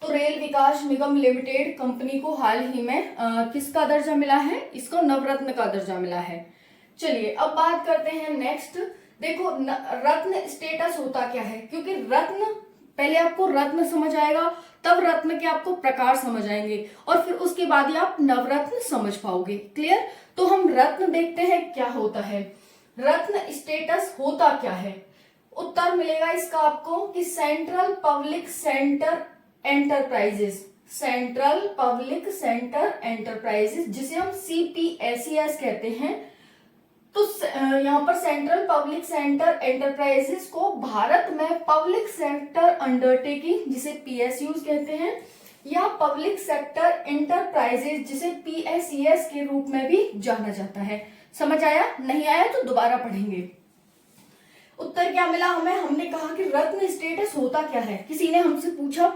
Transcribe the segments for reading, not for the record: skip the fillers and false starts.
तो रेल विकास निगम limited company को हाल ही में किसका दर्जा मिला है? इसको नवरत्न का दर्जा मिला है। चलिए अब बात करते हैं नेक्स्ट। देखो रत्न स्टेटस होता क्या है, क्योंकि रत्न पहले आपको रत्न समझ आएगा, तब रत्न के आपको प्रकार समझ आएंगे और फिर उसके बाद ही आप नवरत्न समझ पाओगे। क्लियर? तो हम रत्न देखते हैं क्या होता है। रत्न स्टेटस होता क्या है? उत्तर मिलेगा इसका आपको कि central public centre enterprises, central public centre enterprises जिसे हम CPSES कहते हैं। तो यहाँ पर सेंट्रल पब्लिक सेंटर एंटरप्राइजेस को भारत में पब्लिक सेक्टर अंडरटेकिंग जिसे PSUs कहते हैं, या पब्लिक सेक्टर एंटरप्राइजेस जिसे PSES के रूप में भी जाना जाता है। समझ आया? नहीं आया तो दोबारा पढ़ेंगे। उत्तर क्या मिला हमें? हमने कहा कि रत्न स्टेटस होता क्या है। किसी ने हमसे पूछा,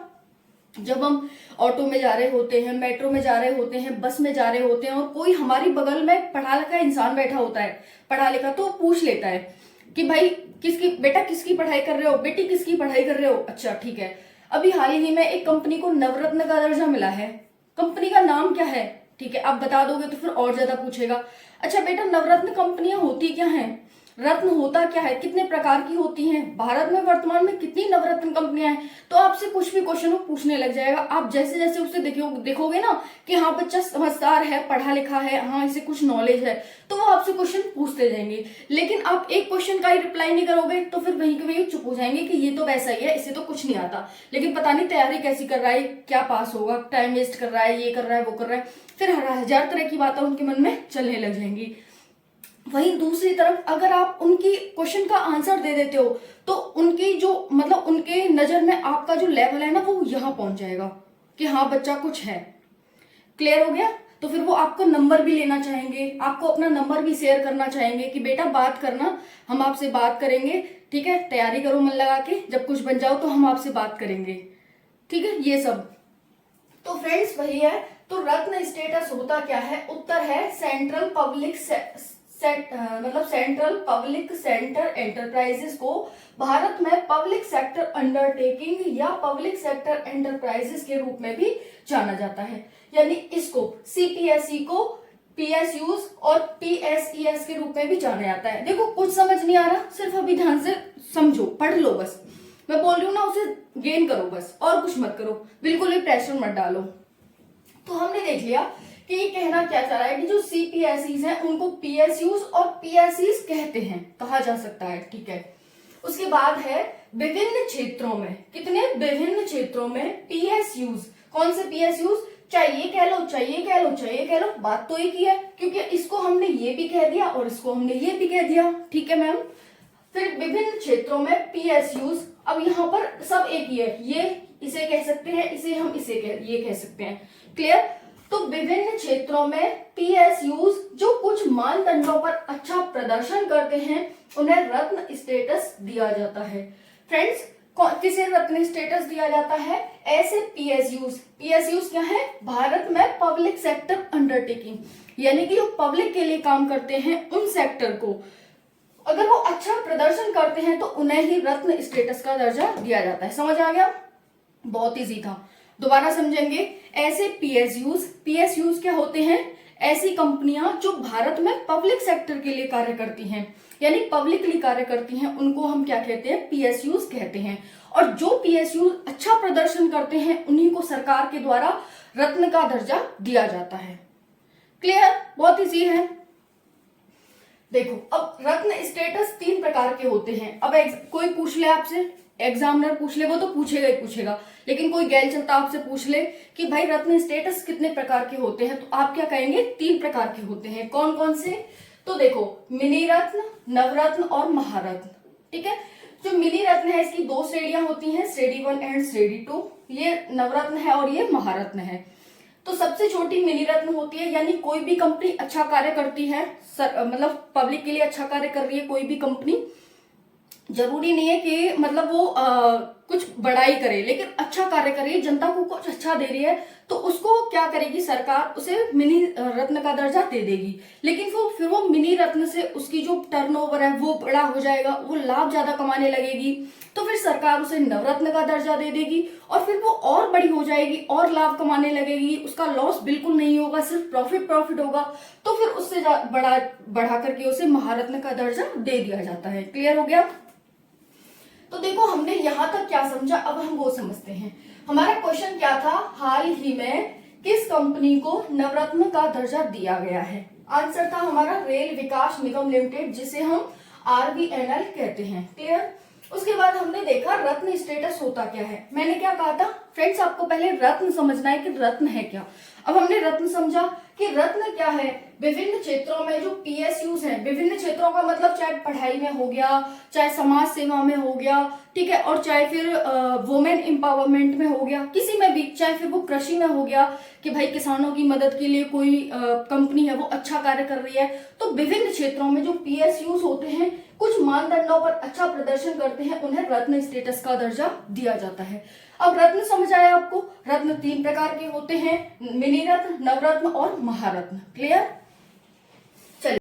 जब हम ऑटो में जा रहे होते हैं, मेट्रो में जा रहे होते हैं, बस में जा रहे होते हैं और कोई हमारी बगल में पढ़ा लिखा इंसान बैठा होता है, पढ़ा लिखा, तो पूछ लेता है कि भाई बेटा किसकी पढ़ाई कर रहे हो, बेटी किसकी पढ़ाई कर रहे हो? अच्छा ठीक है। अभी हाल ही में एक कंपनी को नवरत्न का दर्जा मिला है, कंपनी का नाम क्या है? ठीक है, आप बता दोगे तो फिर और ज्यादा पूछेगा। अच्छा बेटा नवरत्न कंपनियां होती क्या हैं? रत्न होता क्या है? कितने प्रकार की होती हैं? भारत में वर्तमान में कितनी नवरत्न कंपनियां हैं? तो आपसे कुछ भी क्वेश्चन पूछने लग जाएगा। आप जैसे जैसे उसे देखोगे ना कि हाँ बच्चा समझदार है, पढ़ा लिखा है, हाँ इसे कुछ नॉलेज है, तो वो आपसे क्वेश्चन पूछते जाएंगे। लेकिन आप एक क्वेश्चन का ही रिप्लाई नहीं करोगे तो फिर वहीं के वहीं चुप हो जाएंगे कि ये तो वैसा ही है, इसे तो कुछ नहीं आता, लेकिन पता नहीं तैयारी कैसी कर रहा है, क्या पास होगा, टाइम वेस्ट कर रहा है, ये कर रहा है, वो कर रहा है, फिर हजार तरह की बातें उनके मन में चलने लग जाएंगी। वहीं दूसरी तरफ अगर आप उनकी क्वेश्चन का आंसर दे देते हो तो उनकी जो मतलब उनके नजर में आपका जो लेवल है ना वो यहां पहुंच जाएगा कि हाँ बच्चा कुछ है। क्लियर हो गया? तो फिर वो आपको नंबर भी लेना चाहेंगे, आपको अपना नंबर भी शेयर करना चाहेंगे कि बेटा बात करना, हम आपसे बात करेंगे, ठीक है, तैयारी करो मन लगा के, जब कुछ बन जाओ तो हम आपसे बात करेंगे। ठीक है, ये सब तो फ्रेंड्स वही है। तो रत्न स्टेटस होता क्या है? उत्तर है central public central public centre enterprises को भारत में पब्लिक सेक्टर अंडरटेकिंग या पब्लिक सेक्टर एंटरप्राइजेस के रूप में भी जाना जाता है। यानी इसको CPSE को PSUs और PSES के रूप में भी जाना जाता है। देखो कुछ समझ नहीं आ रहा, सिर्फ अभी ध्यान से समझो, पढ़ लो बस, मैं बोल रही हूँ ना उसे गेन करो बस, और कुछ मत करो, बिल्कुल भी प्रेशर मत डालो। तो हमने देख लिया कि ये कहना क्या चाह रहा है कि जो CPSEs हैं उनको PSUs और PSEs कहते हैं, कहा जा सकता है। ठीक है, उसके बाद है विभिन्न क्षेत्रों में, कितने विभिन्न क्षेत्रों में PSUs, कौन से PSUs? चाहिए कह लो, चाहिए कह लो, चाहिए कह लो, बात तो एक ही है, क्योंकि इसको हमने ये भी कह दिया और इसको हमने ये भी कह दिया। ठीक है मैम। फिर विभिन्न क्षेत्रों में PSUs, अब यहाँ पर सब एक ही है, ये इसे कह सकते हैं, इसे हम ये कह सकते हैं। क्लियर? तो विभिन्न क्षेत्रों में PSUs जो कुछ मानदंडों पर अच्छा प्रदर्शन करते हैं उन्हें रत्न स्टेटस दिया जाता है। फ्रेंड्स किसे रत्न स्टेटस दिया जाता है? ऐसे PSUs क्या है? भारत में पब्लिक सेक्टर अंडरटेकिंग, यानी कि जो पब्लिक के लिए काम करते हैं उन सेक्टर को अगर वो अच्छा प्रदर्शन करते हैं तो उन्हें ही रत्न स्टेटस का दर्जा दिया जाता है। समझ आ गया? बहुत इजी था, दोबारा समझेंगे। ऐसे PSUs क्या होते हैं? ऐसी कंपनियां जो भारत में पब्लिक सेक्टर के लिए कार्य करती हैं, यानी पब्लिकली कार्य करती हैं, उनको हम क्या कहते हैं? PSUs कहते हैं। और जो PSUs अच्छा प्रदर्शन करते हैं उन्हीं को सरकार के द्वारा रत्न का दर्जा दिया जाता है। क्लियर? बहुत इजी है। देखो अब रत्न स्टेटस 3 प्रकार के होते हैं। अब कोई पूछ ले आपसे, एग्जामिनर पूछ ले, वो तो पूछेगा ही पूछेगा, लेकिन कोई गैल चलता आपसे पूछ ले कि भाई रत्न स्टेटस कितने प्रकार के होते हैं, तो आप क्या कहेंगे? 3 प्रकार के होते हैं। कौन कौन से? तो देखो मिनी रत्न, नवरत्न और महारत्न। ठीक है, जो मिनी रत्न है इसकी 2 श्रेणियां होती हैं, श्रेणी 1 एंड श्रेणी 2। ये नवरत्न है और ये महारत्न है। तो सबसे छोटी मिनी रत्न होती है, यानी कोई भी कंपनी अच्छा कार्य करती है, मतलब पब्लिक के लिए अच्छा कार्य कर रही है कोई भी कंपनी, जरूरी नहीं है कि मतलब वो कुछ बड़ाई करे, लेकिन अच्छा कार्य करे, जनता को कुछ अच्छा दे रही है, तो उसको क्या करेगी सरकार, उसे मिनी रत्न का दर्जा दे देगी। लेकिन फिर वो मिनी रत्न से उसकी जो टर्नओवर है वो बड़ा हो जाएगा, वो लाभ ज्यादा कमाने लगेगी, तो फिर सरकार उसे नवरत्न का दर्जा दे देगी, और फिर वो और बड़ी हो जाएगी और लाभ कमाने लगेगी, उसका लॉस बिल्कुल नहीं होगा, सिर्फ प्रॉफिट होगा, तो फिर उससे बढ़ा करके उसे महारत्न का दर्जा दे दिया जाता है। क्लियर हो गया? तो देखो हमने यहां तक क्या समझा, अब हम वो समझते हैं। हमारा क्वेश्चन क्या था, हाल ही में किस कंपनी को नवरत्न का दर्जा दिया गया है? आंसर था हमारा रेल विकास निगम लिमिटेड, जिसे हम RVNL कहते हैं। क्लियर? उसके बाद हमने देखा रत्न स्टेटस होता क्या है। मैंने क्या कहा था फ्रेंड्स, आपको पहले रत्न समझना है कि रत्न है क्या। अब हमने रत्न समझा कि रत्न क्या है, विभिन्न क्षेत्रों में जो PSUs हैं, विभिन्न क्षेत्रों का मतलब चाहे पढ़ाई में हो गया, चाहे समाज सेवा में हो गया, ठीक है, और चाहे फिर वुमेन एम्पावरमेंट में हो गया, किसी में भी, चाहे फिर वो कृषि में हो गया कि भाई किसानों की मदद के लिए कोई कंपनी है वो अच्छा कार्य कर रही है, तो विभिन्न क्षेत्रों में जो PSUs होते हैं, कुछ मानदंडों पर अच्छा प्रदर्शन करते हैं, उन्हें रत्न स्टेटस का दर्जा दिया जाता है। अब रत्न समझ आया आपको? रत्न 3 प्रकार के होते हैं, मिनी रत्न, नवरत्न और महारत्न। क्लियर?